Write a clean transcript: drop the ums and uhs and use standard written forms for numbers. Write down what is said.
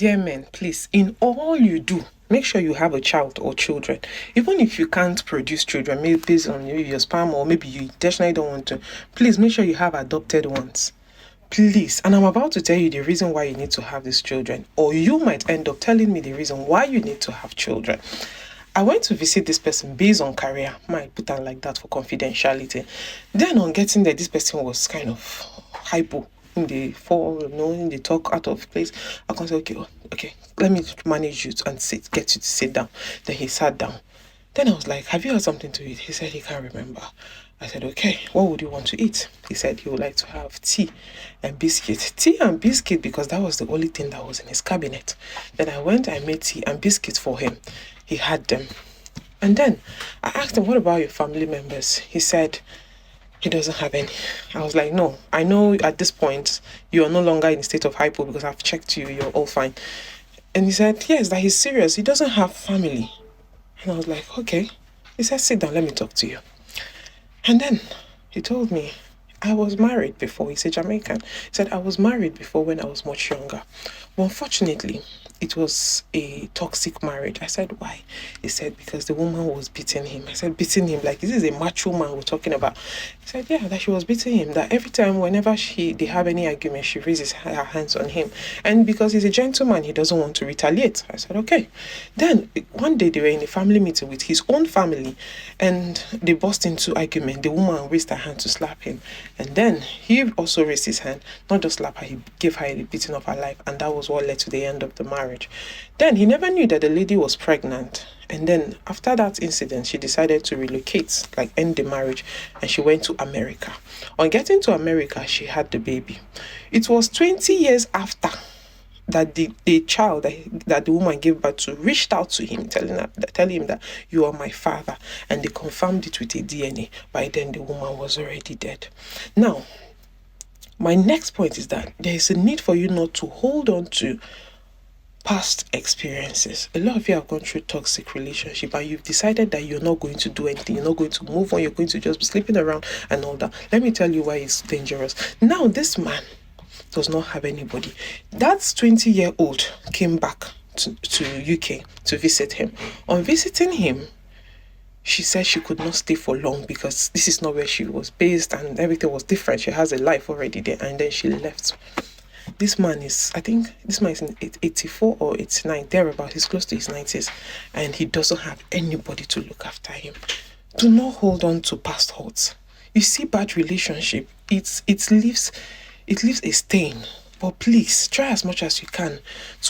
Dear men, please, in all you do, make sure you have a child or children. Even if you can't produce children, maybe based on maybe your sperm, or maybe you intentionally don't want to, please make sure you have adopted ones. Please. And I'm about to tell you the reason why you need to have these children, or you might end up telling me the reason why you need to have children. I went to visit this person based on career. Might put on like that for confidentiality. Then on getting there, this person was kind of hypo. In the fall, in the talk out of place. I can say, okay, let me manage you and get you to sit down. Then he sat down. Then I was like, have you had something to eat? He said he can't remember. I said, okay, what would you want to eat? He said he would like to have tea and biscuit. Tea and biscuit, because that was the only thing that was in his cabinet. Then I went and made tea and biscuits for him. He had them. And then I asked him, what about your family members? He said he doesn't have any. I was like, no, I know at this point you are no longer in a state of hypo because I've checked you, you're all fine. And he said, yes, that he's serious. He doesn't have family. And I was like, okay. He said, sit down, let me talk to you. And then he told me, I was married before. He's a Jamaican. He said, I was married before when I was much younger. But unfortunately, it was a toxic marriage. I said, why? He said, because the woman was beating him. I said, beating him? Like, this is a macho man we're talking about. He said, yeah, that she was beating him. That every time, whenever they have any argument, she raises her hands on him. And because he's a gentleman, he doesn't want to retaliate. I said, okay. Then, one day, they were in a family meeting with his own family. And they burst into argument. The woman raised her hand to slap him. And then, he also raised his hand. Not just slap her, he gave her a beating of her life. And that was what led to the end of the marriage. Then he never knew that the lady was pregnant. And then after that incident, she decided to relocate, like end the marriage, and she went to America. On getting to America, she had the baby. It was 20 years after that the child that the woman gave birth to reached out to him, telling him that you are my father, and they confirmed it with a DNA. By then, the woman was already dead. Now, my next point is that there is a need for you not to hold on to past experiences. A lot of you have gone through toxic relationship and you've decided that you're not going to do anything, you're not going to move on, you're going to just be sleeping around and all that. Let me tell you why it's dangerous. Now, this man does not have anybody. That 20-year-old came back to UK to visit him. On visiting him, she said she could not stay for long because this is not where she was based and everything was different. She has a life already there, and then she left. This man is, I think, in 84 or 89, thereabout. He's close to his 90s, and he doesn't have anybody to look after him. Do not hold on to past hurts. You see, bad relationship, it leaves a stain. But please, try as much as you can